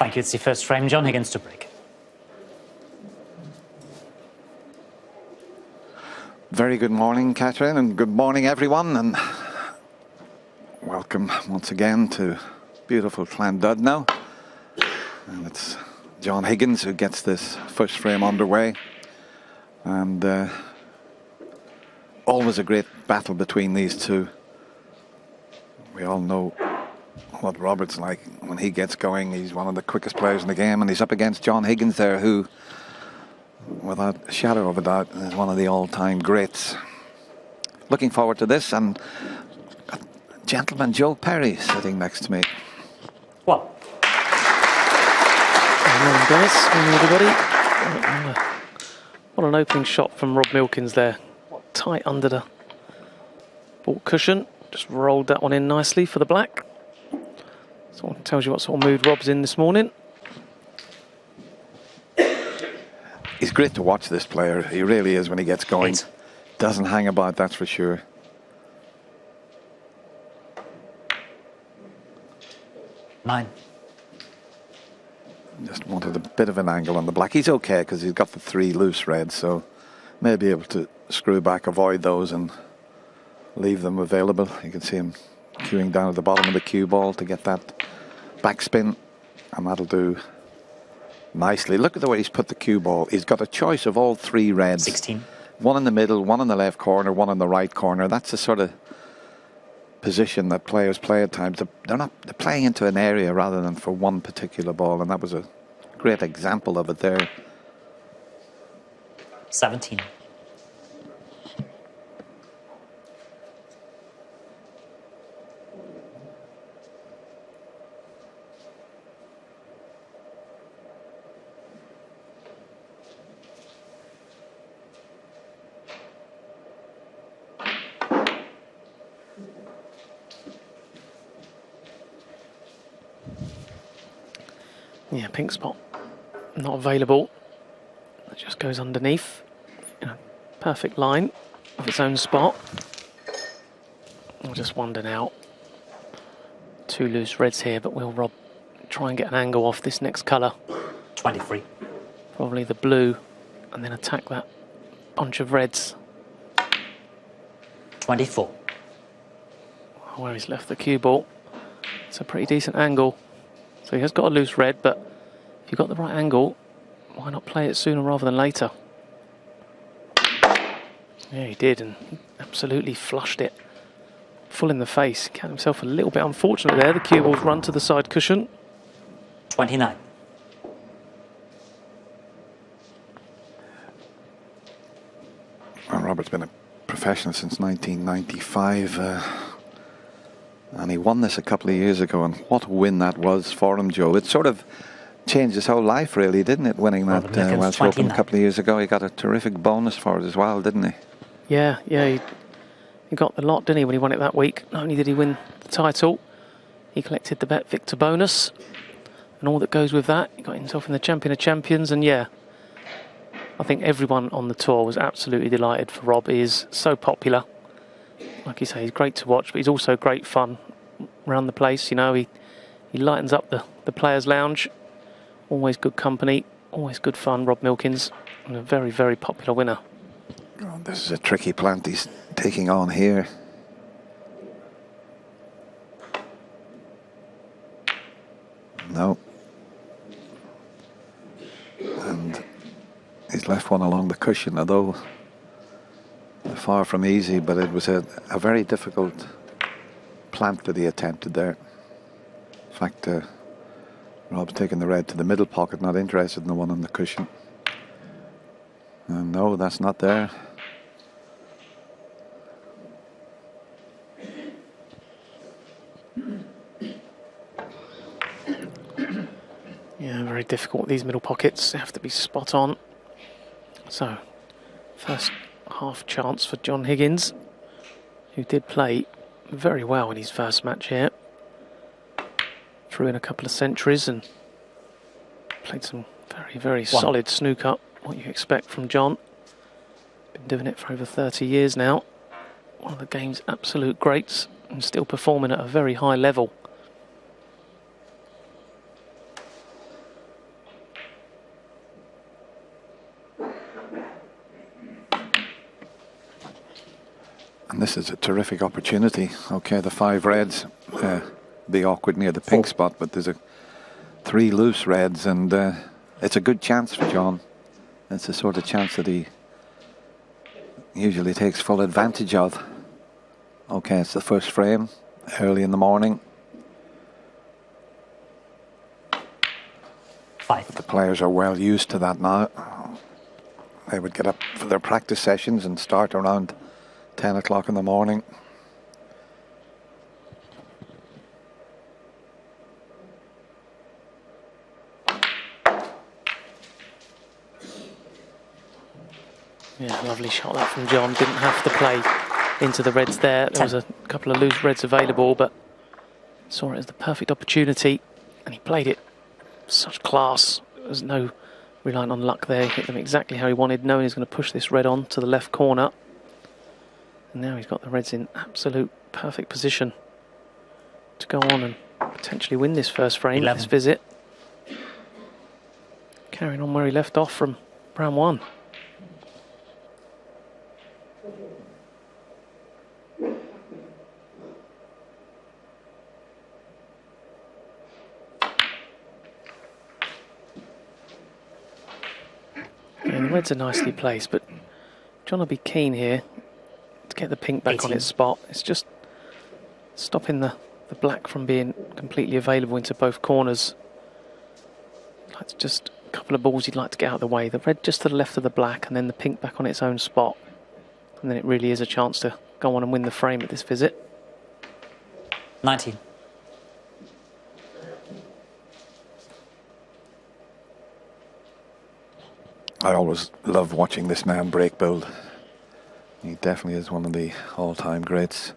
Thank you. It's the first frame. John Higgins to break. Very good morning, Catherine, and good morning, everyone, and welcome once again to beautiful Llandudno. And it's John Higgins who gets this first frame underway, and always a great battle between these two. We all know what Robert's like when he gets going. He's one of the quickest players in the game, and he's up against John Higgins there, who, without a shadow of a doubt, is one of the all-time greats. Looking forward to this, and gentleman Joe Perry sitting next to me. Well, good morning, guys. Good morning, everybody. What an opening shot from Rob Milkins there. Tight under the ball cushion. Just rolled that one in nicely for the black. So it tells you what sort of mood Rob's in this morning. He's great to watch, this player. He really is when he gets going. 8. Doesn't hang about, that's for sure. Nine. Just wanted a bit of an angle on the black. He's okay because he's got the 3 loose reds, so may be able to screw back, avoid those, and leave them available. You can see him queuing down at the bottom of the cue ball to get that backspin, and that'll do nicely. Look at the way he's put the cue ball. He's got a choice of all 3 reds. 16. One in the middle, one in the left corner, one in the right corner. That's the sort of position that players play at times. They're playing into an area rather than for one particular ball, and that was a great example of it there. 17. Yeah, pink spot not available. It just goes underneath in a perfect line of its own spot. I'll just wonder now. 2 loose reds here, but will Rob try and get an angle off this next colour? 23. Probably the blue, and then attack that bunch of reds. 24. Where he's left the cue ball. It's a pretty decent angle. So he has got a loose red, but if you've got the right angle, why not play it sooner rather than later? Yeah, he did, and absolutely flushed it. Full in the face. He got himself a little bit unfortunate there. The cue ball's run to the side cushion. 29. Well, Robert's been a professional since 1995. And he won this a couple of years ago, and what a win that was for him, Joe. It sort of changed his whole life, really, didn't it, winning that Welsh Open a couple of years ago? He got a terrific bonus for it as well, didn't he? Yeah, he got the lot, didn't he, when he won it that week? Not only did he win the title, he collected the Bet Victor bonus, and all that goes with that. He got himself in the Champion of Champions, and yeah, I think everyone on the tour was absolutely delighted for Rob. He is so popular. Like you say, he's great to watch, but he's also great fun around the place. You know, he lightens up the players' lounge. Always good company, always good fun, Rob Milkins, and a very, very popular winner. Oh, this is a tricky plant he's taking on here. No. And he's left one along the cushion, although far from easy, but it was a very difficult plant that he attempted there. In fact, Rob's taking the red to the middle pocket, not interested in the one on the cushion. And no, that's not there. Yeah, very difficult. These middle pockets have to be spot on. So, first half chance for John Higgins, who did play very well in his first match here. Threw in a couple of centuries and played some very, very solid snooker. What you expect from John. Been doing it for over 30 years now. One of the game's absolute greats and still performing at a very high level. And this is a terrific opportunity. Okay, the 5 reds, be awkward near the pink spot, but there's 3 loose reds, and it's a good chance for John. It's the sort of chance that he usually takes full advantage of. Okay, it's the first frame, early in the morning. 5. The players are well used to that now. They would get up for their practice sessions and start around 10 o'clock in the morning. Yeah, lovely shot that from John. Didn't have to play into the reds there. There was a couple of loose reds available, but saw it as the perfect opportunity, and he played it such class. There's no relying on luck there. He hit them exactly how he wanted, knowing he's going to push this red on to the left corner. And now he's got the reds in absolute perfect position to go on and potentially win this first frame, this visit. Carrying on where he left off from round 1. And the reds are nicely placed, but John will be keen here to get the pink back 18. on its spot. It's just stopping the black from being completely available into both corners. Like just a couple of balls he'd like to get out of the way. The red just to the left of the black, and then the pink back on its own spot. And then it really is a chance to go on and win the frame at this visit. 19. I always love watching this man break build. He definitely is one of the all-time greats.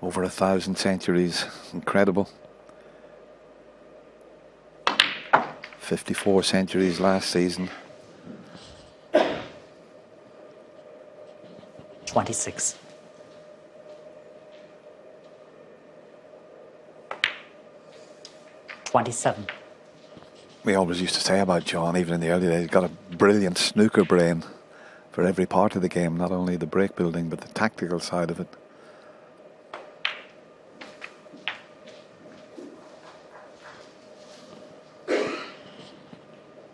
Over 1,000 centuries. Incredible. 54 centuries last season. 26. 27. We always used to say about John, even in the early days, he's got a brilliant snooker brain for every part of the game, not only the break building, but the tactical side of it.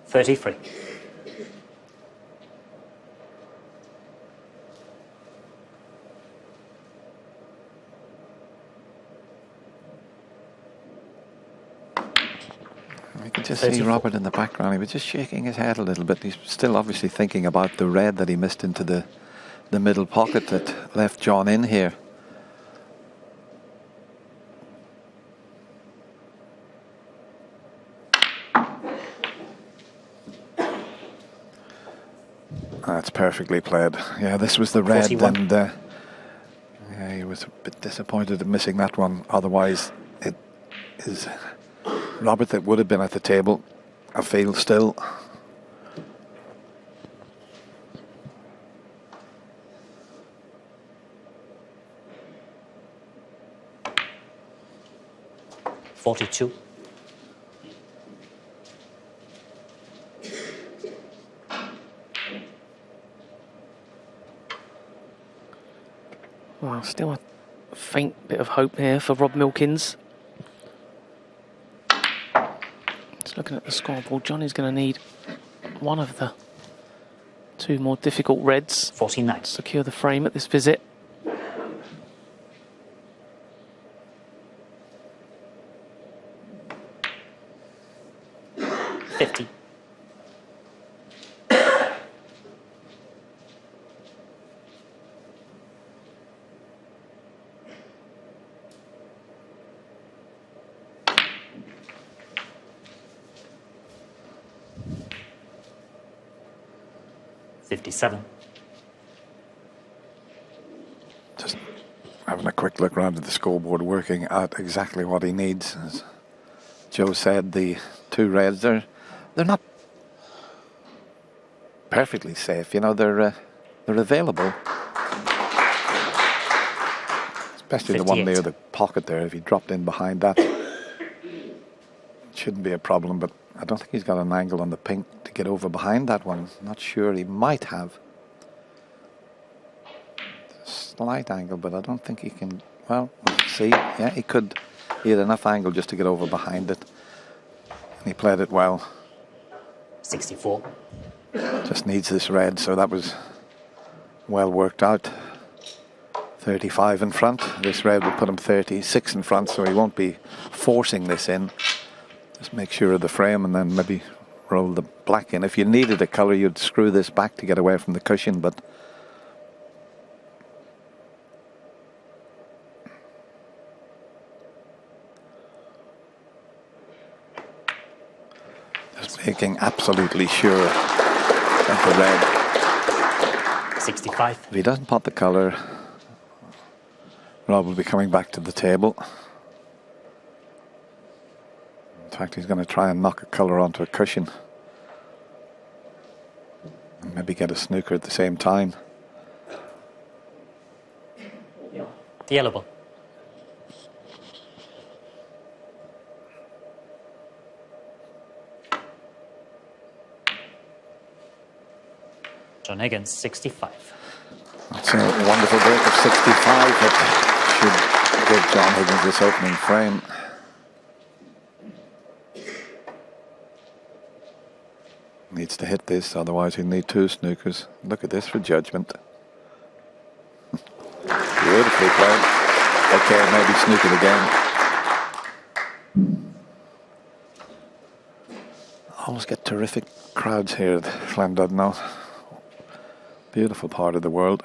$33. You can just see Robert in the background. He was just shaking his head a little bit. He's still obviously thinking about the red that he missed into the middle pocket that left John in here. That's perfectly played. Yeah, this was the red, 41. and yeah, he was a bit disappointed in missing that one. Otherwise, it is Robert that would have been at the table, I feel, still. $42. Well, still a faint bit of hope here for Rob Milkins. Just looking at the scoreboard, Johnny's going to need one of the 2 more difficult reds 49. to secure the frame at this visit. $50. $57. Just having a quick look around at the scoreboard, working out exactly what he needs. As Joe said, the 2 reds, they're not perfectly safe. You know, they're available. Especially the one 58. near the pocket there. If he dropped in behind that, it shouldn't be a problem. But I don't think he's got an angle on the pink to get over behind that one. Not sure, he might have. Just slight angle, but I don't think he can. Well, let's see. Yeah, he could. He had enough angle just to get over behind it. And he played it well. 64. Just needs this red, so that was well worked out. 35 in front. This red will put him 36 in front, so he won't be forcing this in. Just make sure of the frame and then maybe roll the black in. If you needed a colour, you'd screw this back to get away from the cushion, but just making absolutely sure of the red. 65. If he doesn't pot the colour, Rob will be coming back to the table. In fact, he's going to try and knock a colour onto a cushion. And maybe get a snooker at the same time. The yellow ball. John Higgins, 65. That's a wonderful break of 65 that should give John Higgins this opening frame. Needs to hit this, otherwise he'll need two snookers. Look at this for judgment. Beautifully played. Okay, maybe snookered again. Always get terrific crowds here at Llandudno. Beautiful part of the world.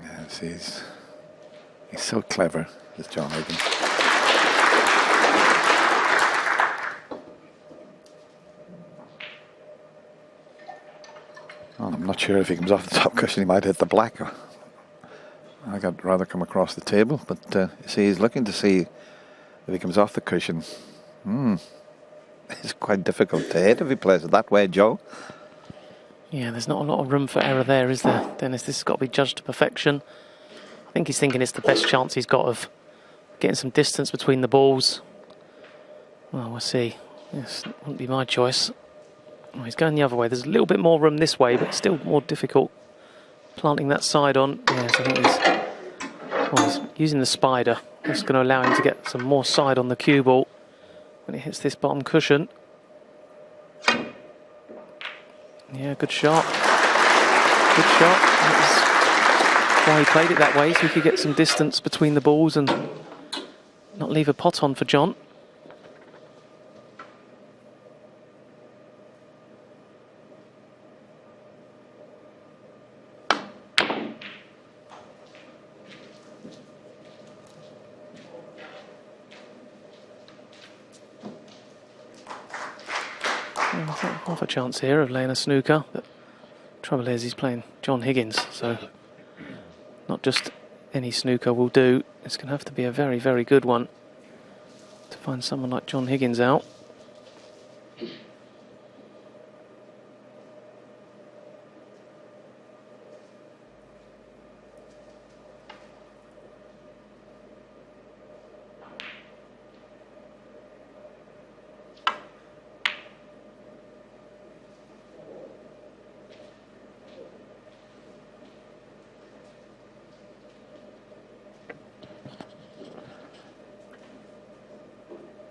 Yes, he's so clever, this John Higgins. Well, I'm not sure if he comes off the top cushion, he might hit the black. I'd rather come across the table, but you see, he's looking to see if he comes off the cushion. It's quite difficult to hit if he plays it that way, Joe. Yeah, there's not a lot of room for error there, is there, Dennis? This has got to be judged to perfection. I think he's thinking it's the best chance he's got of getting some distance between the balls. Well, we'll see. Yes, it wouldn't be my choice. Oh, he's going the other way. There's a little bit more room this way, but still more difficult planting that side on. Yes, I think he's using the spider. That's going to allow him to get some more side on the cue ball when it hits this bottom cushion. Yeah, good shot. Good shot. That's why he played it that way, so he could get some distance between the balls and not leave a pot on for John. Half a chance here of laying a snooker, but trouble is he's playing John Higgins, so not just any snooker will do. It's going to have to be a very, very good one to find someone like John Higgins out.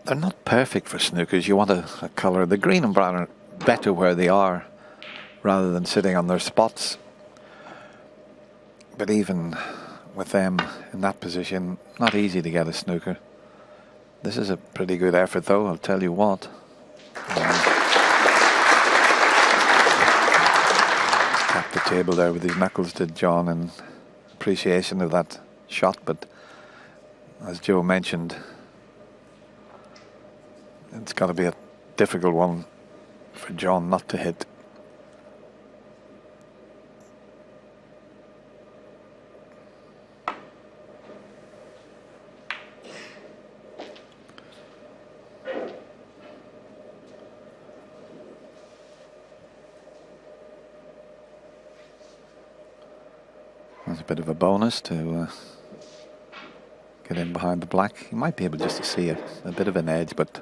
They're not perfect for snookers. You want a colour. The green and brown are better where they are rather than sitting on their spots. But even with them in that position, not easy to get a snooker. This is a pretty good effort though, I'll tell you what. Tapped the table there with his knuckles, did John, in appreciation of that shot. But as Joe mentioned, it's got to be a difficult one for John not to hit. There's a bit of a bonus to get in behind the black. You might be able just to see a bit of an edge, but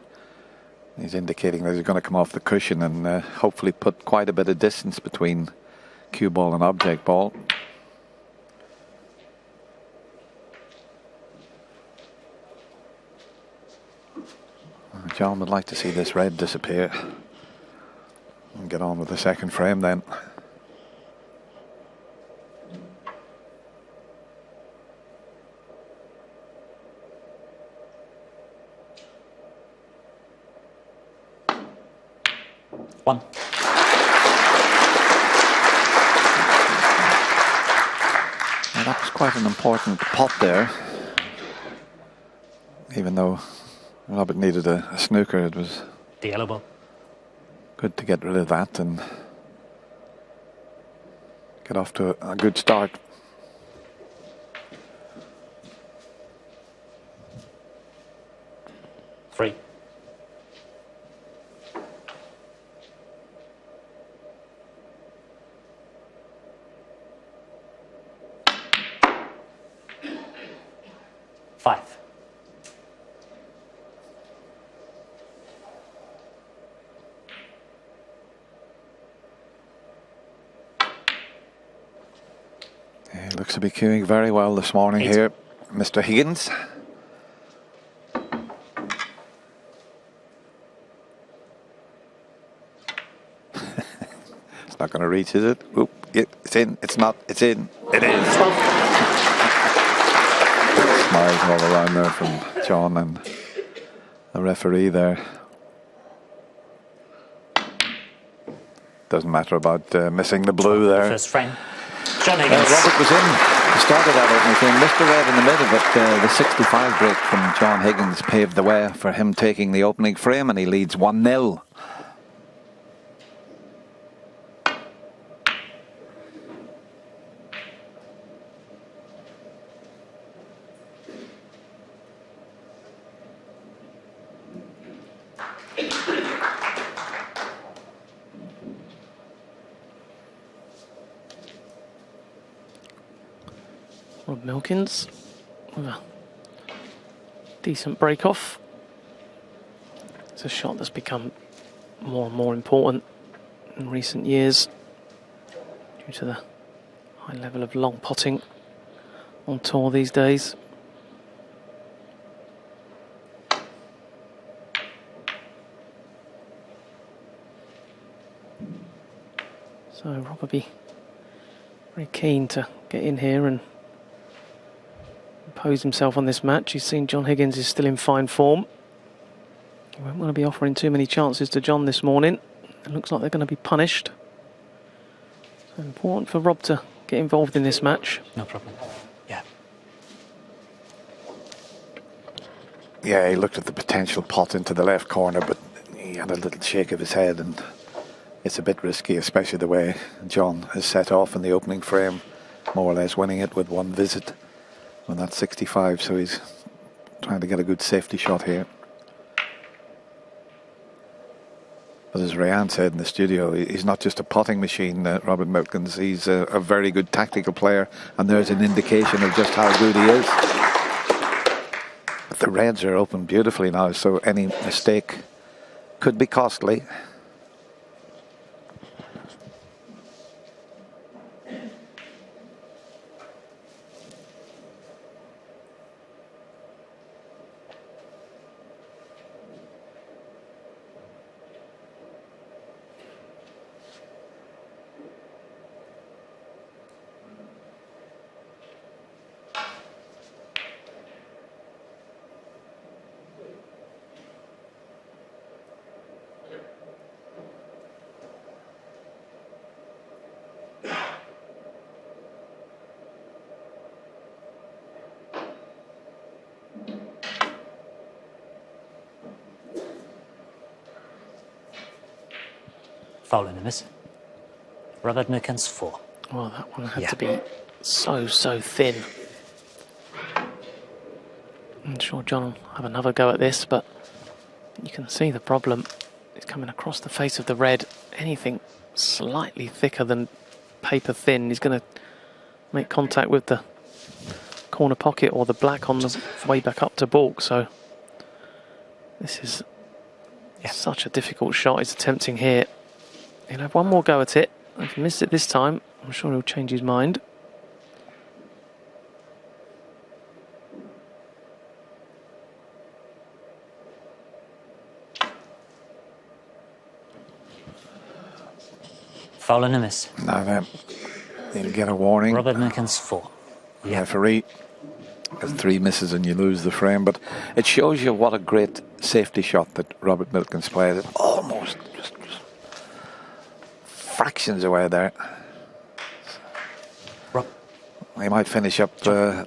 He's indicating that he's going to come off the cushion and hopefully put quite a bit of distance between cue ball and object ball. John would like to see this red disappear and get on with the second frame then. One. Well, that was quite an important pot there. Even though Robert needed a snooker, it was The yellow ball. good to get rid of that and get off to a good start. Three. Five. He looks to be cueing very well this morning Eight. here, Mr. Higgins. It's not going to reach, is it? Oop, it's in, it's not, it's in, it is. Smiles all around there from John and the referee there. Doesn't matter about missing the blue there. First frame. John Higgins. Robert was in. He started that opening frame, missed the red in the middle, but the 65 break from John Higgins paved the way for him taking the opening frame, and he leads 1-0. Rob Milkins with a decent break off. It's a shot that's become more and more important in recent years due to the high level of long potting on tour these days. So Rob will be very keen to get in here and impose himself on this match. He's seen John Higgins is still in fine form. He won't want to be offering too many chances to John this morning. It looks like they're going to be punished. So important for Rob to get involved in this match. No problem. Yeah. Yeah, he looked at the potential pot into the left corner, but he had a little shake of his head, and it's a bit risky, especially the way John has set off in the opening frame, more or less winning it with one visit on that 65, so he's trying to get a good safety shot here. But as Rayan said in the studio, he's not just a potting machine, Robert Milkins. He's a very good tactical player, and there's an indication of just how good he is. But the reds are open beautifully now, so any mistake could be costly. Foul and a miss. Robert Milkins 4. Well, that one had Yeah. to be so thin. I'm sure John will have another go at this, but you can see the problem. It's coming across the face of the red. Anything slightly thicker than paper thin is going to make contact with the corner pocket or the black on the way back up to baulk. So this is Yeah. Such a difficult shot he's attempting here. He'll have one more go at it. If he missed it this time, I'm sure he'll change his mind. Foul and a miss. Now then, he'll get a warning. Robert Milkins 4. Yeah, referee. There's 3 misses and you lose the frame, but it shows you what a great safety shot that Robert Milkins played. Almost just fractions away there. Rob. He might finish up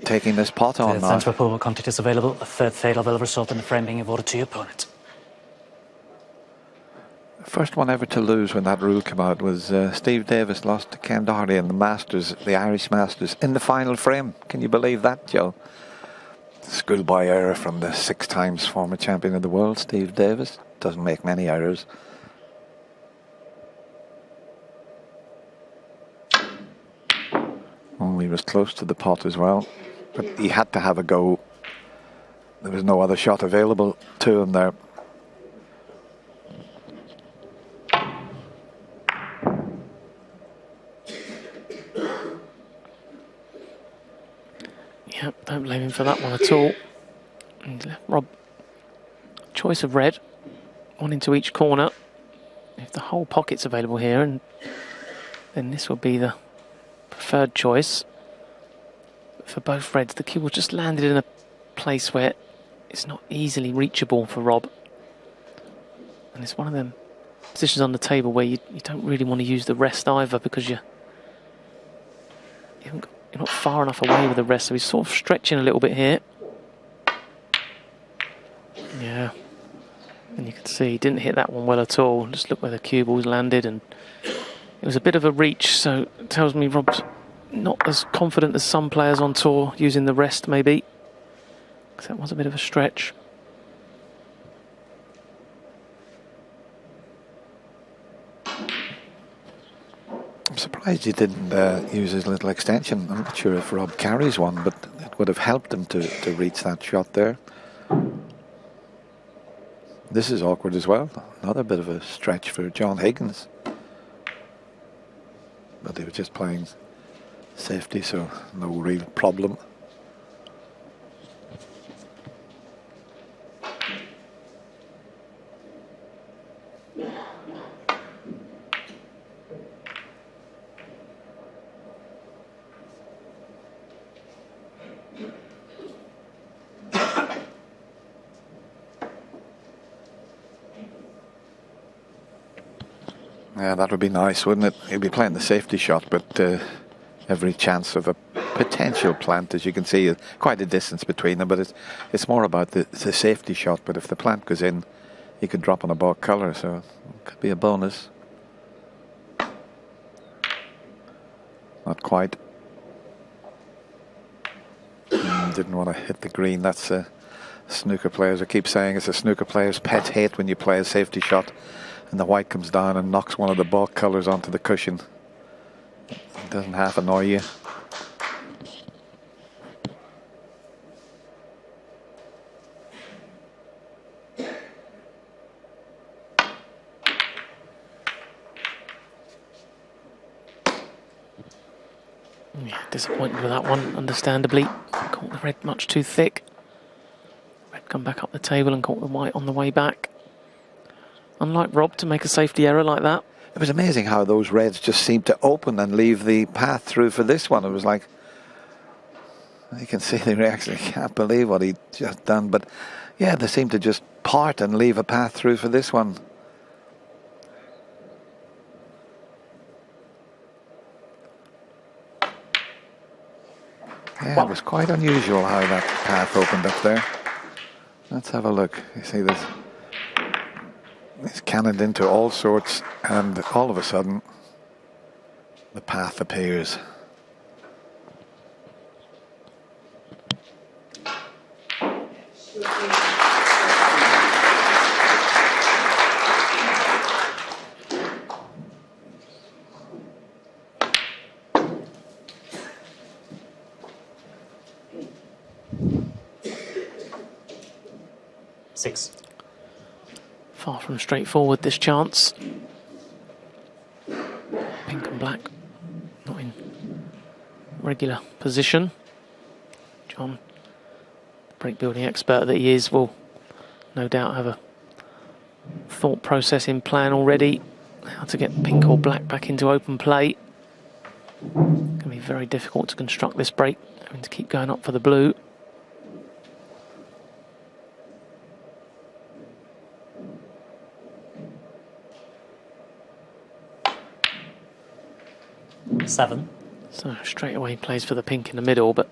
taking this pot on now. Defence report contact is available. A third fatal will result in the frame being awarded to your opponent. First one ever to lose when that rule came out was Steve Davis lost to Ken Doherty in the Masters, the Irish Masters, in the final frame. Can you believe that, Joe? Schoolboy error from the 6 times former champion of the world, Steve Davis. Doesn't make many errors. Oh, he was close to the pot as well, but he had to have a go. There was no other shot available to him there. Yep, don't blame him for that one at all. And Rob, choice of red, one into each corner. If the whole pocket's available here, and then this will be the preferred choice. But for both reds, the cue was just landed in a place where it's not easily reachable for Rob. And it's one of them positions on the table where you don't really want to use the rest either, because you're not far enough away with the rest, so he's sort of stretching a little bit here. Yeah, and you can see he didn't hit that one well at all. Just look where the cue ball's landed, and it was a bit of a reach, so it tells me Rob's not as confident as some players on tour using the rest, maybe, because that was a bit of a stretch. I'm surprised he didn't use his little extension. I'm not sure if Rob carries one, but it would have helped him to reach that shot there. This is awkward as well. Another bit of a stretch for John Higgins. But he was just playing safety, so no real problem. Yeah, that would be nice, wouldn't it? He'll be playing the safety shot, but every chance of a potential plant, as you can see, quite a distance between them. But it's more about the safety shot. But if the plant goes in, he could drop on a baulk colour, so it could be a bonus. Not quite. Didn't want to hit the green. That's snooker players. I keep saying it's a snooker player's pet hate when you play a safety shot and the white comes down and knocks one of the baulk colours onto the cushion. It doesn't half annoy you. Yeah, disappointed with that one, understandably. Caught the red much too thick. Red come back up the table and caught the white on the way back. Unlike Rob to make a safety error like that. It was amazing how those reds just seemed to open and leave the path through for this one. It was like, you can see the reaction. I can't believe what he'd just done. But yeah, they seemed to just part and leave a path through for this one. Yeah, it was quite unusual how that path opened up there. Let's have a look. You see this? It's cannoned into all sorts, and all of a sudden, the path appears. Far from straightforward, this chance. Pink and black not in regular position. John, break building expert that he is, will no doubt have a thought process in plan already. How to get pink or black back into open play. Going to be very difficult to construct this break, having to keep going up for the blue. Seven. So straight away he plays for the pink in the middle, but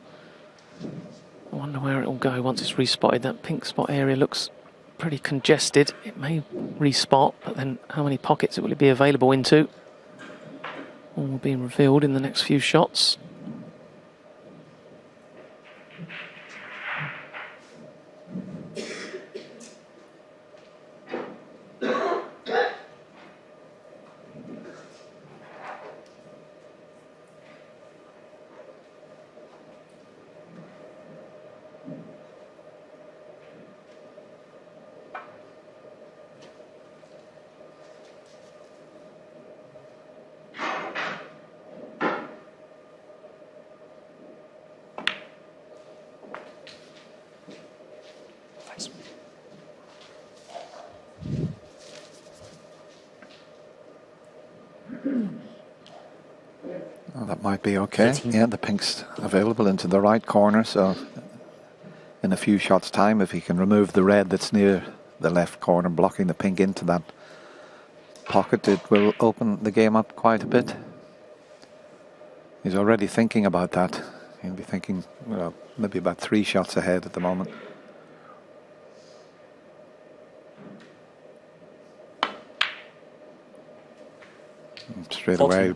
I wonder where it will go once it's respotted. That pink spot area looks pretty congested. It may respot, but then how many pockets will it be available into? All will be revealed in the next few shots. Oh, that might be okay. 13. Yeah, the pink's available into the right corner, so in a few shots' time, if he can remove the red that's near the left corner, blocking the pink into that pocket, it will open the game up quite a bit. He's already thinking about that. He'll be thinking, well, maybe about 3 shots ahead at the moment. And straight 14. away,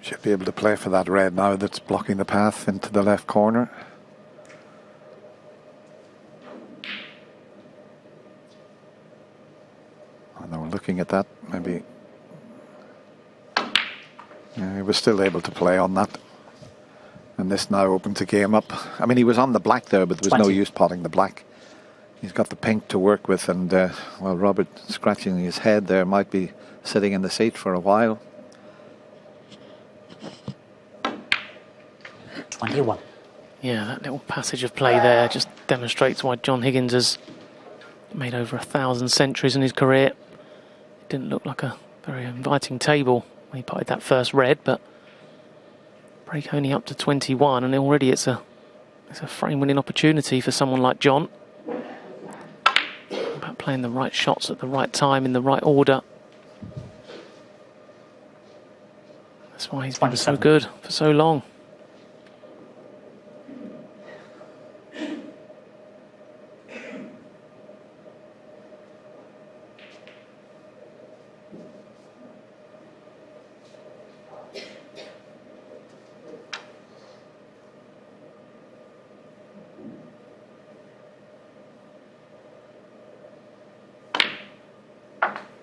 should be able to play for that red now that's blocking the path into the left corner. And we're looking at that, maybe. Yeah, he was still able to play on that. And this now opens the game up. I mean, he was on the black there, but there was 20. no use potting the black. He's got the pink to work with, and well, Robert scratching his head there might be sitting in the seat for a while. 21. Yeah, that little passage of play there just demonstrates why John Higgins has made over 1,000 centuries in his career. It didn't look like a very inviting table when he potted that first red, but break only up to 21, and already it's a frame-winning opportunity for someone like John. About playing the right shots at the right time in the right order. That's why he's been so 27. good for so long.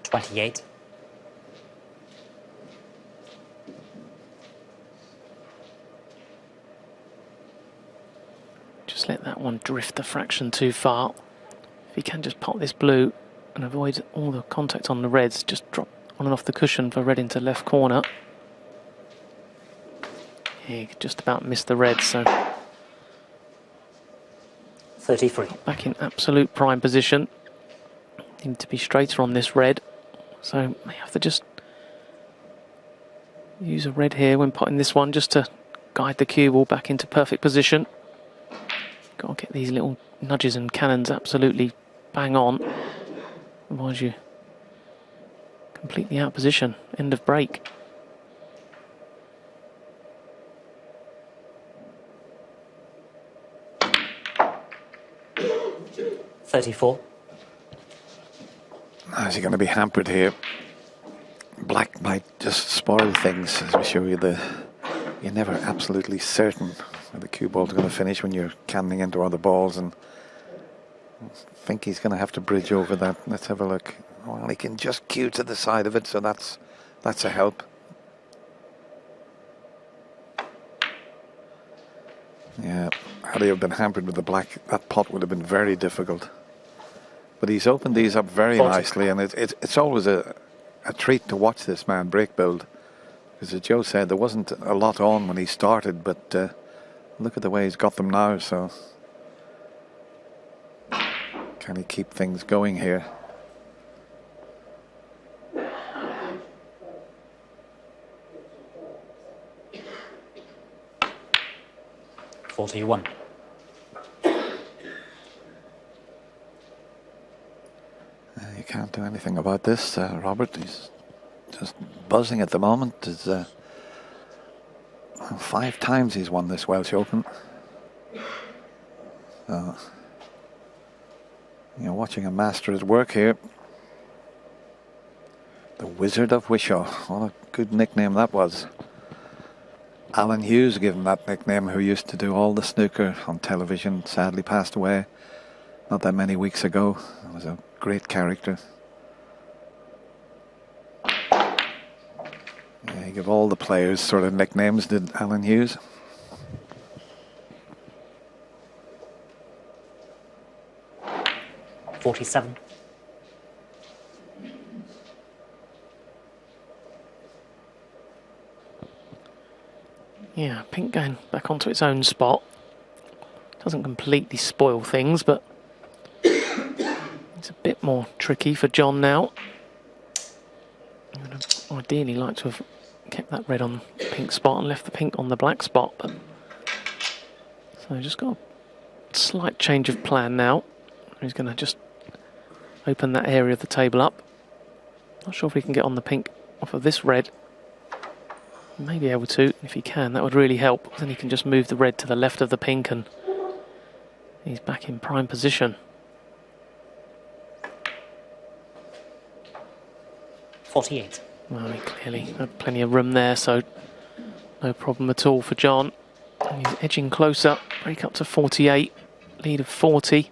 Twenty-eight. Just let that one drift a fraction too far. If he can just pop this blue and avoid all the contact on the reds, just drop on and off the cushion for red into left corner. He could just about miss the red, so 33. back in absolute prime position. Need to be straighter on this red, so may have to just use a red here when potting this one just to guide the cue ball back into perfect position. Got to get these little nudges and cannons absolutely bang on, otherwise you completely out of position. End of break. Now, is he going to be hampered here? Black might just spoil things, as we show you. You're never absolutely certain where the cue ball's going to finish when you're canning into other balls, and I think he's going to have to bridge over that. Let's have a look. Well, he can just cue to the side of it, so that's a help. Yeah, had he have been hampered with the black, that pot would have been very difficult. But he's opened these up very 40. nicely, and it's always a treat to watch this man break build. Because as Joe said, there wasn't a lot on when he started, but look at the way he's got them now. So can he keep things going here? $41. You can't do anything about this, Robert. He's just buzzing at the moment. There's 5 times he's won this Welsh Open. So, you're watching a master at work here. The Wizard of Wishaw. What a good nickname that was. Alan Hughes gave him that nickname, who used to do all the snooker on television. Sadly passed away not that many weeks ago. He was a great character. Yeah, he gave all the players sort of nicknames, did Alan Hughes. $47. Yeah, pink going back onto its own spot. Doesn't completely spoil things, but it's a bit more tricky for John now. I would have ideally like to have kept that red on the pink spot and left the pink on the black spot, but so just got a slight change of plan now. He's going to just open that area of the table up. Not sure if we can get on the pink off of this red. He may be able to. If he can, that would really help. Then he can just move the red to the left of the pink and he's back in prime position. 48. Well, he clearly had plenty of room there, so no problem at all for John. And he's edging closer, break up to 48, lead of 40.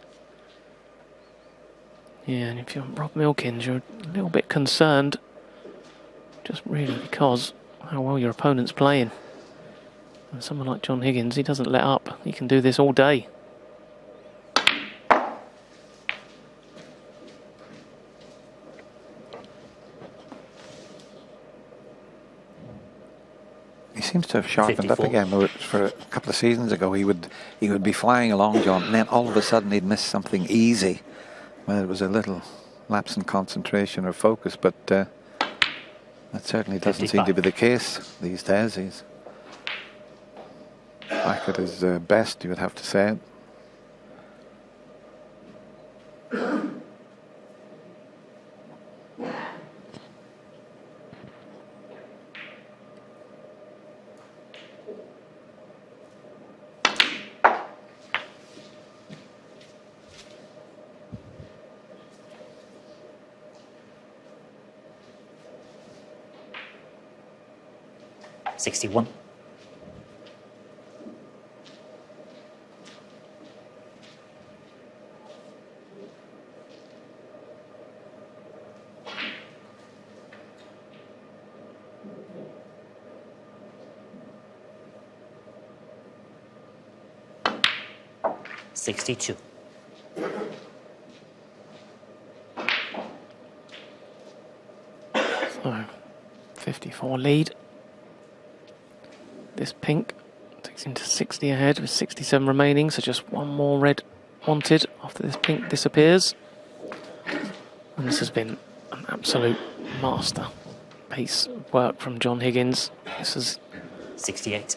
Yeah, and if you're Rob Milkins, you're a little bit concerned, just really because how well your opponent's playing. And someone like John Higgins, he doesn't let up. He can do this all day. He seems to have sharpened 54. up again. For a couple of seasons ago, he would be flying along, John, and then all of a sudden he'd miss something easy. Well, it was a little lapse in concentration or focus, but that certainly doesn't 55. seem to be the case these days. He's back at his best, you would have to say. $61. $62. So, 54 lead. This pink takes him to 60 ahead with 67 remaining, so just one more red wanted after this pink disappears. And this has been an absolute masterpiece of work from John Higgins. This has 68.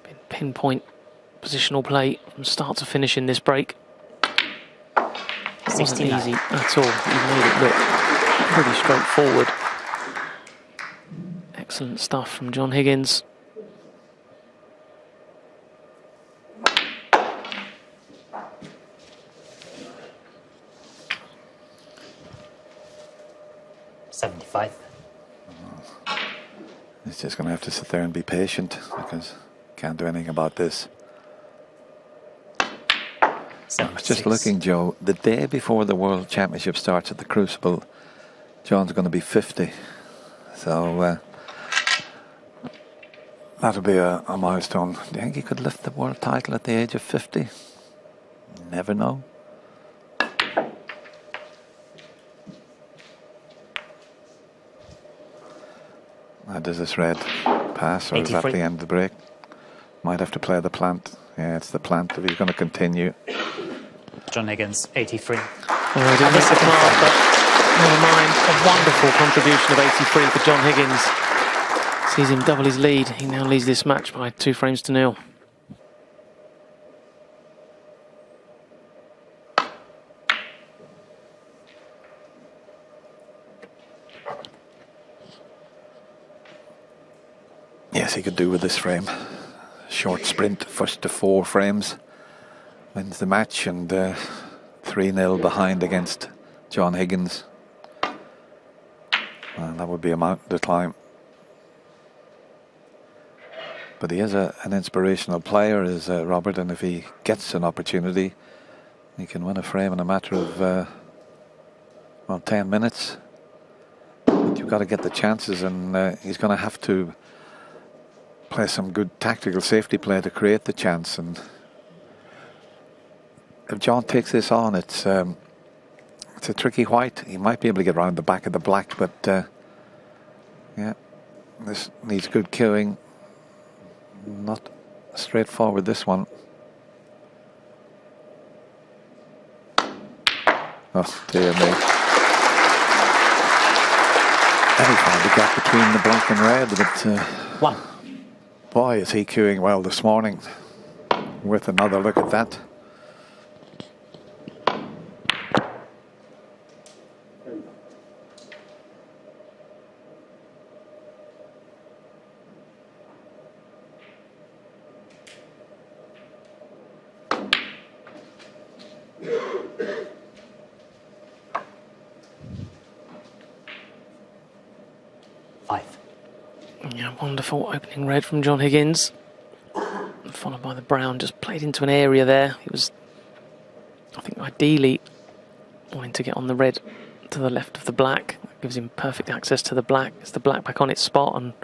been pinpoint positional play from start to finish in this break. It wasn't 69. easy at all. He made it look pretty straightforward. Excellent stuff from John Higgins. $75. He's just going to have to sit there and be patient because can't do anything about this. I was just looking, Joe, the day before the World Championship starts at the Crucible, John's going to be 50. So that'll be a milestone. Do you think he could lift the world title at the age of 50? Never know. Does this red pass, or is that 83. the end of the break? Might have to play the plant. Yeah, it's the plant if he's going to continue. John Higgins, 83. Oh, didn't miss the card, but never mind. A wonderful contribution of 83 for John Higgins. Sees him double his lead. He now leads this match by 2-0. Yes, he could do with this frame. Short sprint, first to 4 frames. Wins the match, and 3-0 behind against John Higgins. Well, that would be a mountain to climb. But he is an inspirational player, is Robert, and if he gets an opportunity, he can win a frame in a matter of 10 minutes. But you've got to get the chances, and he's going to have to play some good tactical safety play to create the chance. And if John takes this on, it's a tricky white. He might be able to get around the back of the black, but yeah, this needs good queuing. Not straightforward, this one. Oh dear me. And he found the gap between the black and red, but 1. boy, is he queuing well this morning. With another look at that. Yeah, wonderful opening red from John Higgins. Followed by the brown, just played into an area there. He was, I think, ideally wanting to get on the red to the left of the black. That gives him perfect access to the black. It's the black back on its spot, and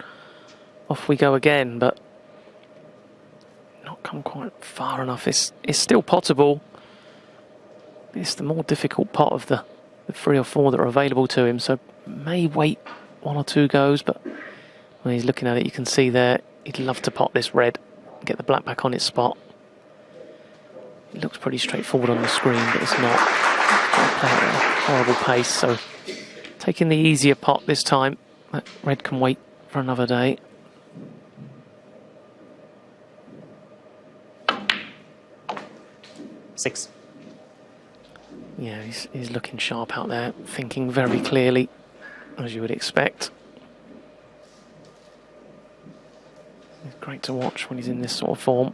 off we go again, but not come quite far enough. It's still potable. It's the more difficult pot of the 3 or 4 that are available to him, so may wait 1 or 2 goes, but when he's looking at it, you can see there he'd love to pot this red, get the black back on its spot. It looks pretty straightforward on the screen, but it's not. Can't play at a horrible pace, so taking the easier pot this time. That red can wait for another day. Six. Yeah, he's looking sharp out there, thinking very clearly, as you would expect. It's great to watch when he's in this sort of form.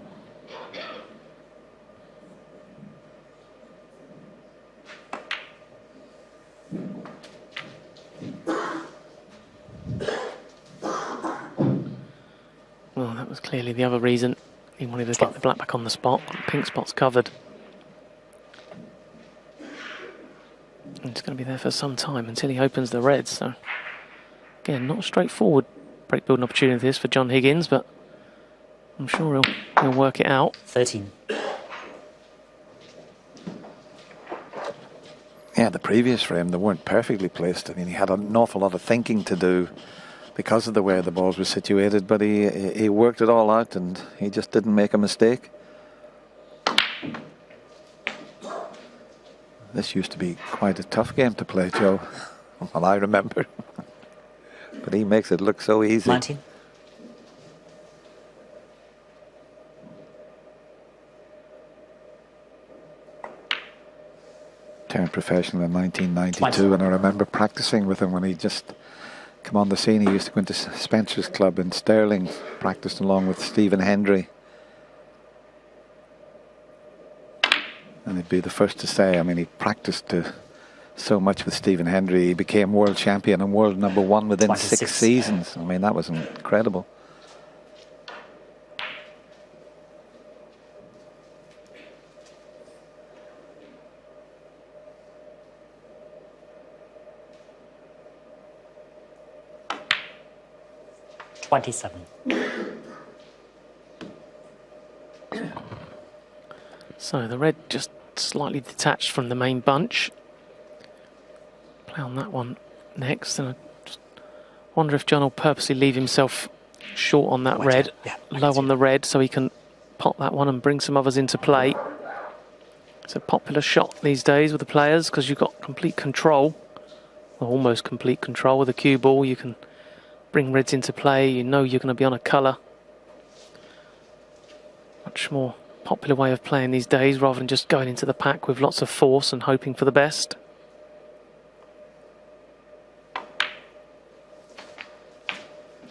Well, that was clearly the other reason. He wanted to get the black back on the spot. The pink spot's covered. And it's going to be there for some time until he opens the red. So, again, not a straightforward break building opportunity this for John Higgins, but I'm sure he'll work it out. 13. Yeah, the previous frame, they weren't perfectly placed. I mean, he had an awful lot of thinking to do because of the way the balls were situated, but he worked it all out, and he just didn't make a mistake. This used to be quite a tough game to play, Joe. Well, I remember. But he makes it look so easy. 19. Turned professional in 1992, and I remember practicing with him when he just come on the scene. He used to go into Spencer's Club in Stirling, practiced along with Stephen Hendry. And he'd be the first to say, I mean, he practiced so much with Stephen Hendry. He became world champion and world #1 within 6 seasons. I mean, that was incredible. So the red just slightly detached from the main bunch. Play on that one next, and I just Wonder if John will purposely leave himself short on that red, low on the red, so he can pop that one and bring some others into play. It's a popular shot these days with the players because you've got complete control, or almost complete control with a cue ball. You can bring reds into play, you know you're going to be on a colour. Much more popular way of playing these days rather than just going into the pack with lots of force and hoping for the best.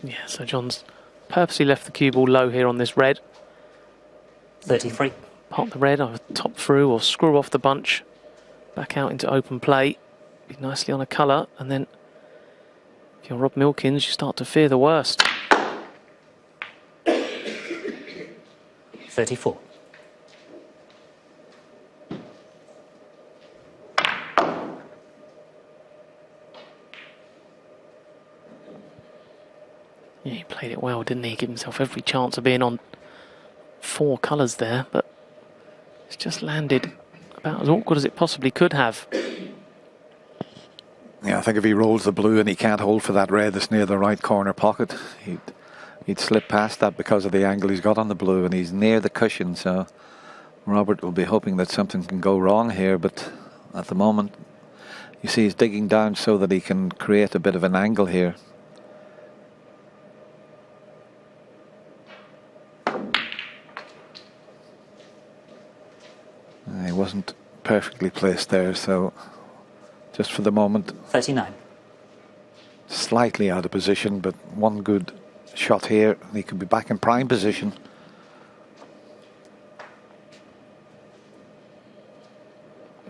Yeah, so John's purposely left the cue ball low here on this red. 33. Pop the red, either top through or screw off the bunch. Back out into open play. Be nicely on a colour, and then if you're Rob Milkins, you start to fear the worst. 34. Yeah, he played it well, didn't he? Give himself every chance of being on 4 colours there, but it's just landed about as awkward as it possibly could have. Yeah, I think if he rolls the blue and he can't hold for that red that's near the right corner pocket, he'd slip past that because of the angle he's got on the blue, and he's near the cushion, so Robert will be hoping that something can go wrong here, but at the moment you see he's digging down so that he can create a bit of an angle here. He wasn't perfectly placed there, so just for the moment 39. slightly out of position, but one good shot here and he could be back in prime position.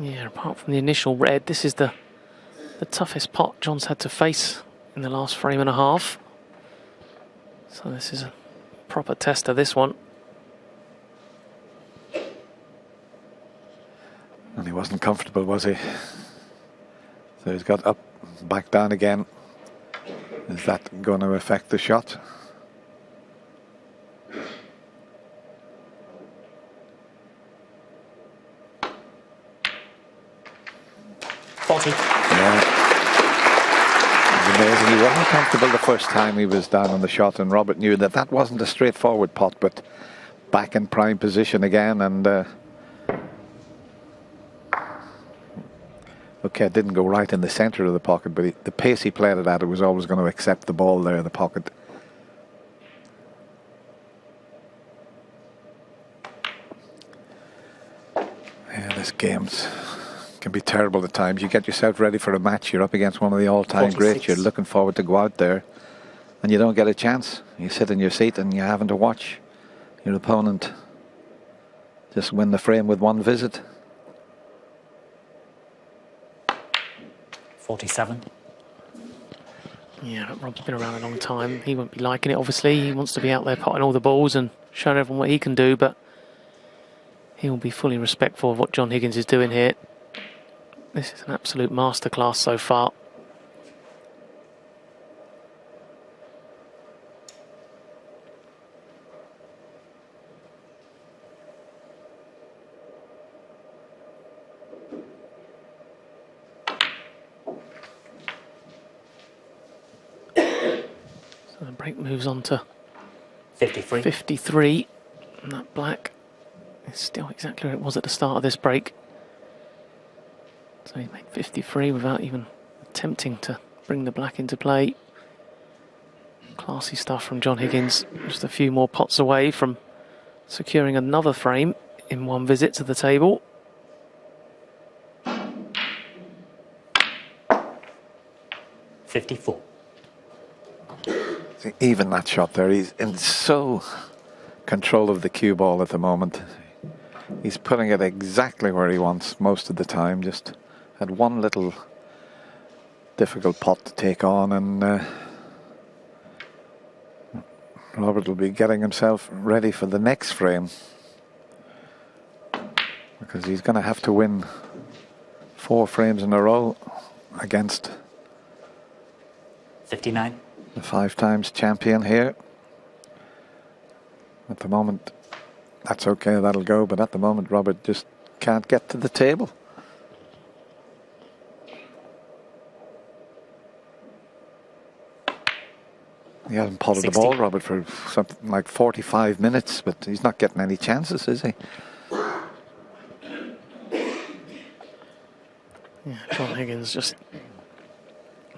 Yeah, apart from the initial red, this is the toughest pot John's had to face in the last frame and a half. So this is a proper tester, this one. And he wasn't comfortable, was he? So he's got up, back down again. Is that going to affect the shot? Yeah. It's amazing. He wasn't comfortable the first time he was down on the shot, and Robert knew that that wasn't a straightforward pot, but back in prime position again, and okay, it didn't go right in the centre of the pocket, but the pace he played it at, it was always going to accept the ball there in the pocket. Yeah, this game's can be terrible at times. You get yourself ready for a match, you're up against one of the all-time greats, you're looking forward to go out there, and you don't get a chance. You sit in your seat and you're having to watch your opponent just win the frame with one visit. 47. Yeah, Rob's been around a long time. He won't be liking it, obviously. He wants to be out there potting all the balls and showing everyone what he can do, but he will be fully respectful of what John Higgins is doing here. This is an absolute masterclass so far. So the break moves on to 53. 53, and that black is still exactly where it was at the start of this break. So he made 53 without even attempting to bring the black into play. Classy stuff from John Higgins. Just a few more pots away from securing another frame in one visit to the table. $54. Even that shot there, he's in so control of the cue ball at the moment. He's putting it exactly where he wants most of the time. Just had one little difficult pot to take on, and Robert will be getting himself ready for the next frame, because he's going to have to win 4 frames in a row against 59. the 5 times champion here. At the moment, that's okay, that'll go, but at the moment Robert just can't get to the table. He hasn't potted the 60. ball, Robert, for something like 45 minutes, but he's not getting any chances, is he? Yeah, John Higgins just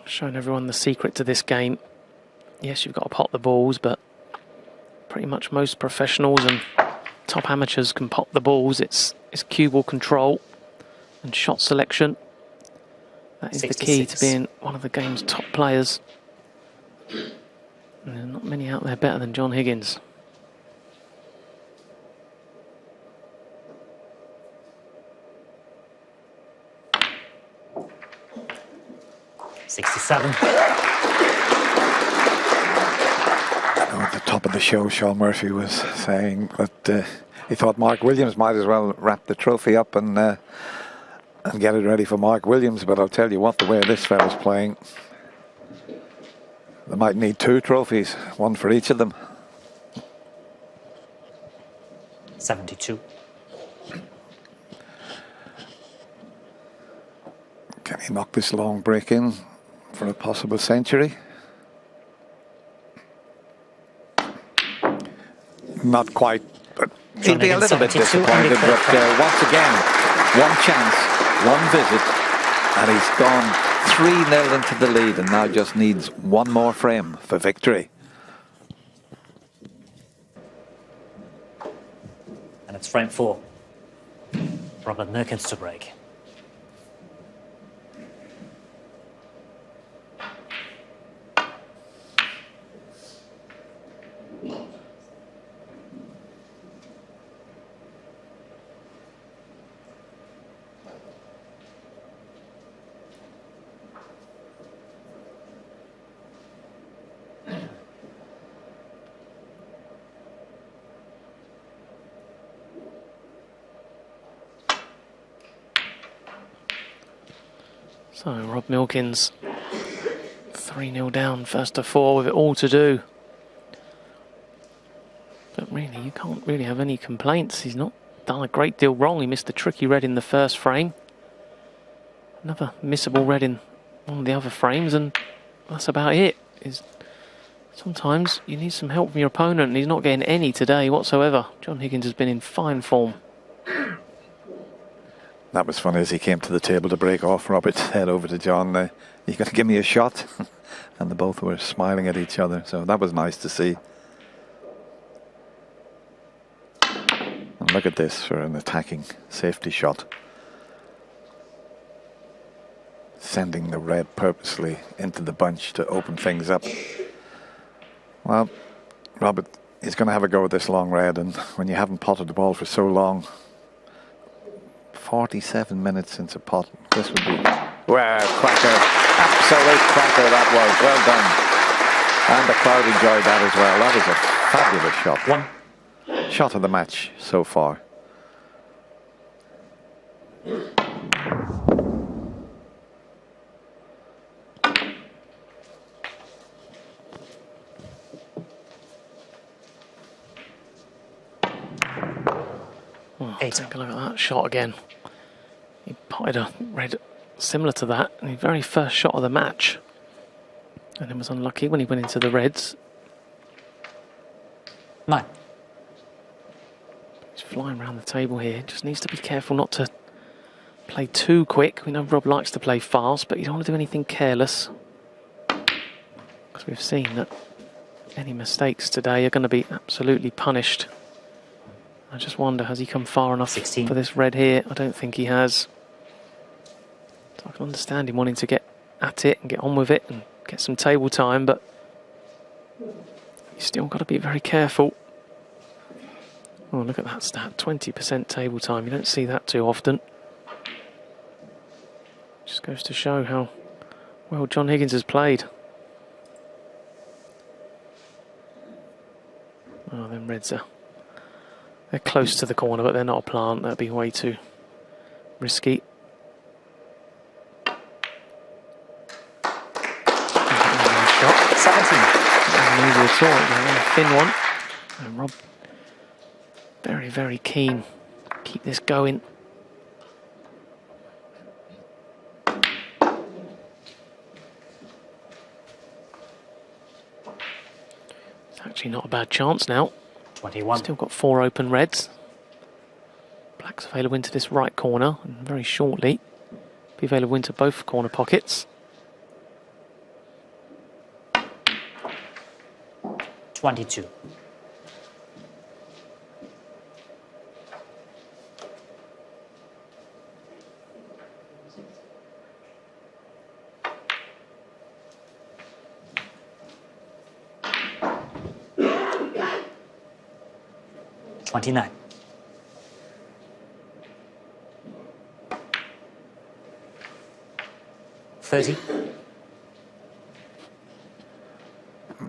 showing everyone the secret to this game. Yes, you've got to pot the balls, but pretty much most professionals and top amateurs can pot the balls. It's cue ball control and shot selection. That is 66. the key to being one of the game's top players. And there are not many out there better than John Higgins. '67. At the top of the show, Sean Murphy was saying that he thought Mark Williams might as well wrap the trophy up and get it ready for Mark Williams. But I'll tell you what, the way this fella's playing, they might need 2 trophies, one for each of them. 72. Can he knock this long break in for a possible century? Not quite, but he'll be a little bit 72 disappointed. But once again, one chance, one visit, and he's gone 3-0 into the lead and now just needs one more frame for victory. And it's frame 4. Robert Milkins to break. So Rob Milkins 3-0 down, first to 4 with it all to do. But really, you can't really have any complaints. He's not done a great deal wrong. He missed a tricky red in the first frame. Another missable red in one of the other frames, and that's about it. Sometimes you need some help from your opponent, and he's not getting any today whatsoever. John Higgins has been in fine form. That was funny as he came to the table to break off. Robert said over to John, "You going to give me a shot?" And they both were smiling at each other, so that was nice to see. And look at this for an attacking safety shot. Sending the red purposely into the bunch to open things up. Well, Robert is going to have a go at this long red, and when you haven't potted the ball for so long, 47 minutes since a pot, this would be, wow, cracker, absolute cracker that was, well done. And the crowd enjoyed that as well. That was a fabulous shot. One. Shot of the match so far. Take a look at that shot again. He potted a red similar to that in the very first shot of the match, and then was unlucky when he went into the reds. 9. He's flying around the table here. Just needs to be careful not to play too quick. We know Rob likes to play fast, but you don't want to do anything careless, because we've seen that any mistakes today are going to be absolutely punished. I just wonder, has he come far enough 16. for this red here? I don't think he has. So I can understand him wanting to get at it and get on with it and get some table time, but you still got to be very careful. Oh, look at that stat, 20% table time. You don't see that too often. Just goes to show how well John Higgins has played. Oh, them reds are... They're close to the corner, but they're not a plant. That'd be way too risky. Shot. 17. Unusual at all. A thin one. And Rob, very, very keen. Keep this going. Actually, not a bad chance now. 21. Still got 4 open reds. Black's available into this right corner, and very shortly be available into both corner pockets. 22. $29. $30.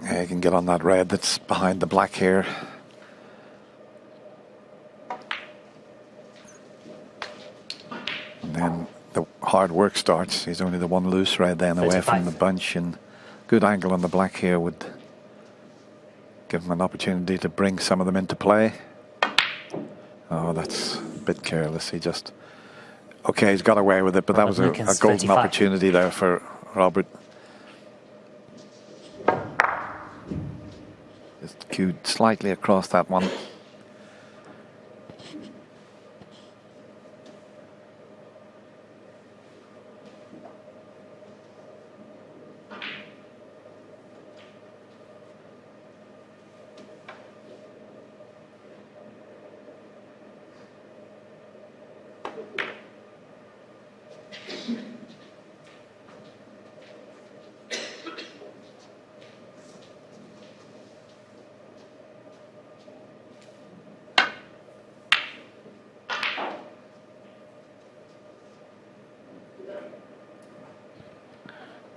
Yeah, you can get on that red that's behind the black here. And then the hard work starts. He's only the one loose red then away 35. from the bunch, and good angle on the black here would give him an opportunity to bring some of them into play. Oh, that's a bit careless. He just... Okay, he's got away with it, but that was a Milkins, golden 35. opportunity there for Robert. Just cued slightly across that one.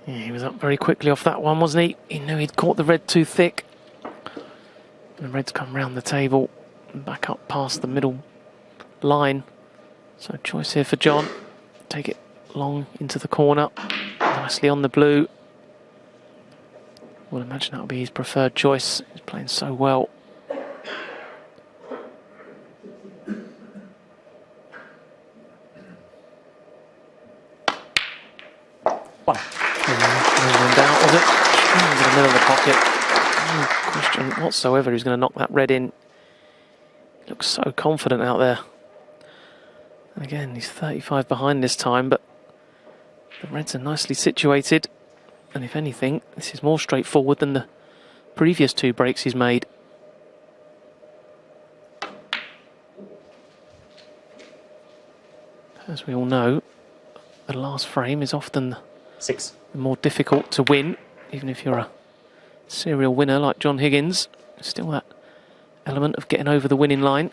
Yeah, he was up very quickly off that one, wasn't he? He knew he'd caught the red too thick. The red's come round the table and back up past the middle line. So choice here for John. Take it long into the corner. Nicely on the blue. Well, imagine that'll be his preferred choice. He's playing so well. One. And out was it? Into the middle of the pocket. No question whatsoever who's going to knock that red in. He looks so confident out there. And again, he's 35 behind this time, but the reds are nicely situated. And if anything, this is more straightforward than the previous 2 breaks he's made. As we all know, the last frame is often 6. more difficult to win, even if you're a serial winner like John Higgins. Still that element of getting over the winning line.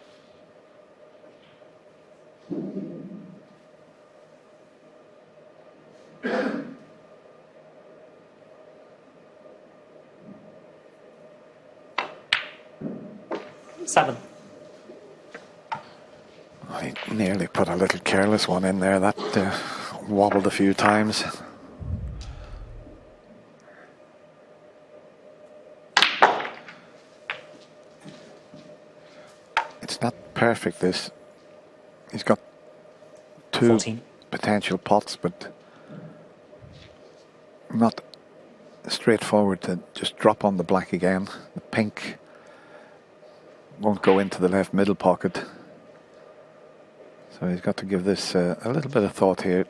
Seven. He nearly put a little careless one in there. That wobbled a few times. It's not perfect, this. He's got 2 14. potential pots, but not straightforward to just drop on the black again. The pink won't go into the left middle pocket. So he's got to give this a little bit of thought here.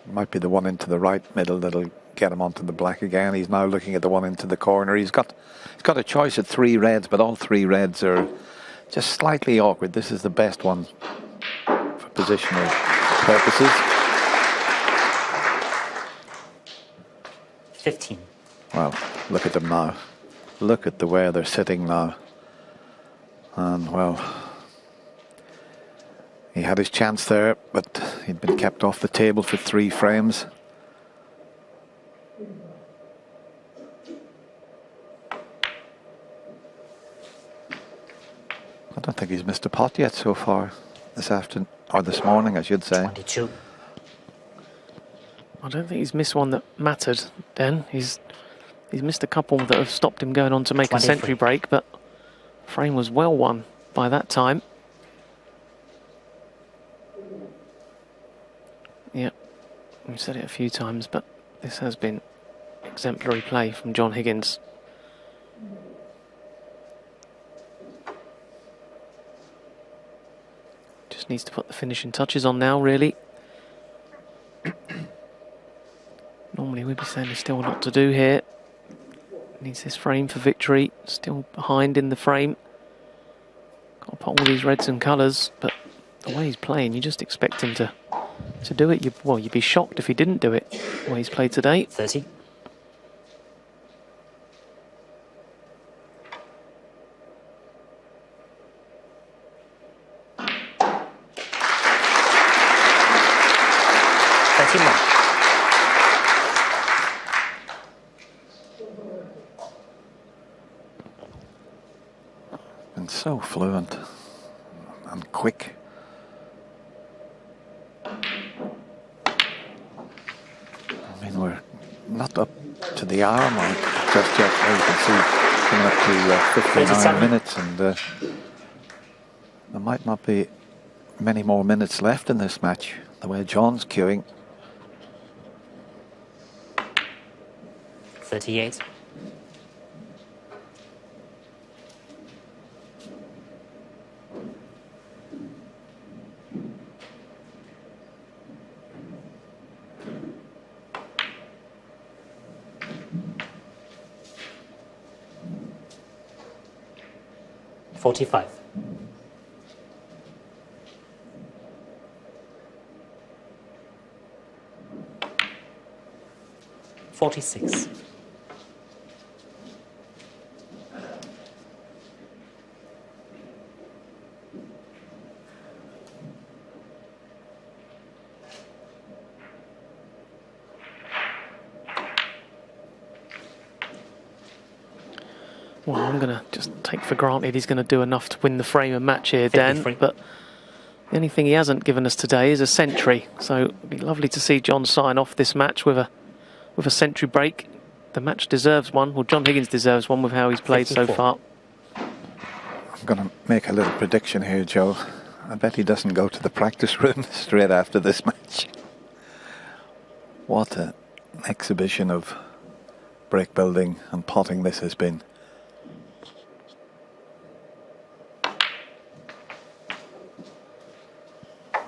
Might be the one into the right middle that'll get him onto the black again. He's now looking at the one into the corner. He's got a choice of 3 reds, but all 3 reds are just slightly awkward. This is the best one for positional purposes. 15. Well, look at them now. Look at the way they're sitting now. And, well, he had his chance there, but he'd been kept off the table for 3 frames. I don't think he's missed a pot yet so far this afternoon, or this morning, I should say. 22. I don't think he's missed one that mattered then. He's missed a couple that have stopped him going on to make 23. a century break, but frame was well won by that time. Yep, we've said it a few times, but this has been exemplary play from John Higgins. Just needs to put the finishing touches on now, really. Normally we'd be saying there's still a lot to do here. Needs this frame for victory. Still behind in the frame. Got to put all these reds and colours, but the way he's playing, you just expect him to do it. You'd be shocked if he didn't do it the way he's played today. 30. And so fluent and quick. I mean, we're not up to the hour mark just yet. As you can see, coming up to 59 minutes, and there might not be many more minutes left in this match, the way John's queuing. 38. $45. 46. 'Well, I'm going to just take for granted he's going to do enough to win the frame and match here, Dan. 53. But the only thing he hasn't given us today is a century. So it'd be lovely to see John sign off this match with a century break. The match deserves one. Well, John Higgins deserves one with how he's played 54. so far. I'm going to make a little prediction here, Joe. I bet he doesn't go to the practice room straight after this match. What an exhibition of break building and potting this has been.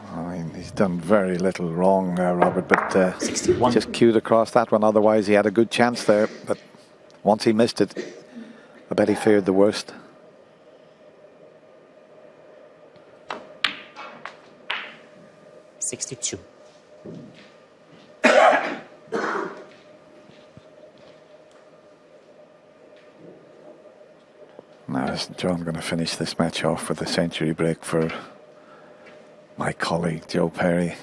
I mean, he's done very little wrong, Robert, but 61. just cued across that one. Otherwise, he had a good chance there. But once he missed it, I bet he feared the worst. $62. Now is John going to finish this match off with a century break for my colleague Joe Perry?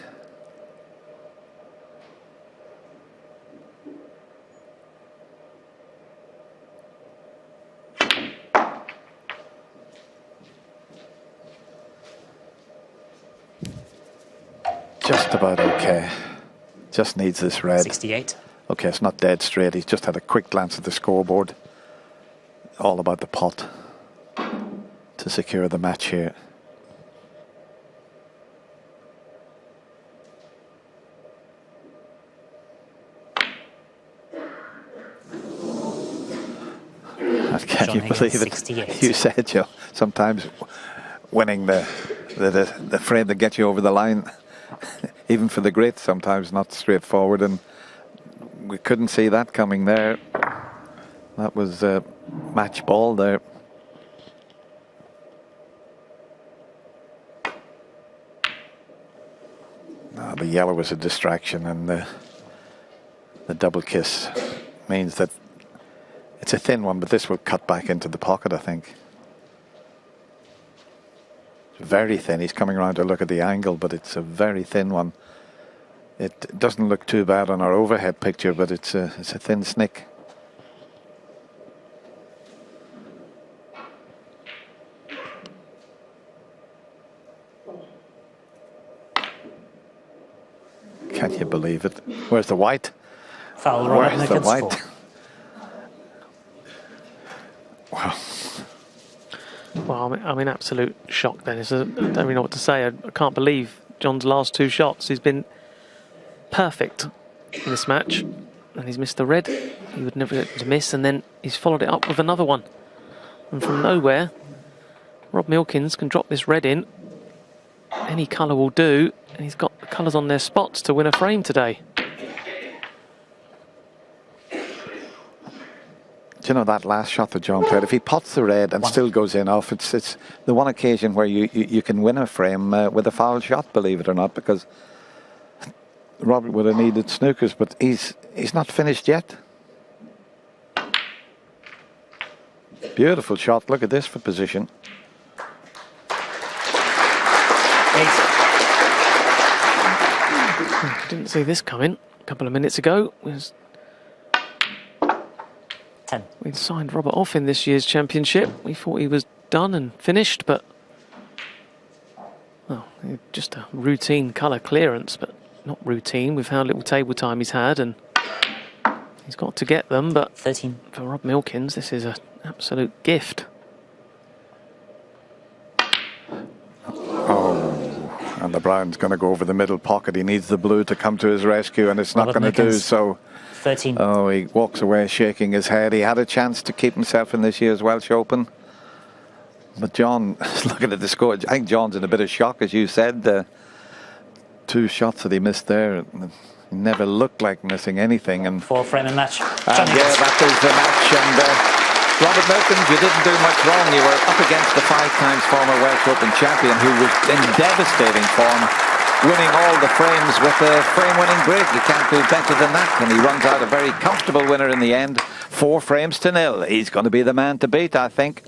Just about okay. Just needs this red. 68. Okay, it's not dead straight. He's just had a quick glance at the scoreboard. All about the pot to secure the match here. And can John you Higgins, believe it? 68. You said, Joe, sometimes winning the frame that gets you over the line, even for the greats, sometimes not straightforward, and we couldn't see that coming there. That was match ball there. The yellow was a distraction, and the double kiss means that it's a thin one, but this will cut back into the pocket, I think. It's very thin. He's coming around to look at the angle, but it's a very thin one. It doesn't look too bad on our overhead picture, but it's a thin snick. Can you believe it? Where's the white? Foul. Where's the Milkins white? for. Wow. Well, I'm in absolute shock, Dennis. I don't really know what to say. I can't believe John's last two shots. He's been perfect in this match, and he's missed the red. He would never get to miss, and then he's followed it up with another one. And from nowhere, Rob Milkins can drop this red in. any colour will do, and he's got the colours on their spots to win a frame today. Do you know that last shot that John played? If he pots the red and still goes in off, it's the one occasion where you can win a frame with a foul shot, believe it or not, because Robert would have needed snookers, but he's not finished yet. Beautiful shot. Look at this for position. 8. Didn't see this coming a couple of minutes ago. 10. We'd signed Robert off in this year's championship. We thought he was done and finished, but well, just a routine colour clearance, but not routine with how little table time he's had, and he's got to get them. But 13. for Rob Milkins, this is an absolute gift. Oh, and the brown's going to go over the middle pocket. He needs the blue to come to his rescue, and it's not going to do so. 13. Oh, he walks away shaking his head. He had a chance to keep himself in this year's Welsh Open. But John, looking at the score, I think John's in a bit of shock, as you said. The 2 shots that he missed there, he never looked like missing anything. And 4 frame and match. yeah, that is the match. And Robert Milkins, you didn't do much wrong. You were up against the 5 times former Welsh Open champion, who was in devastating form, winning all the frames with a frame-winning break. You can't do better than that. And he runs out a very comfortable winner in the end, 4 frames to 0. He's going to be the man to beat, I think.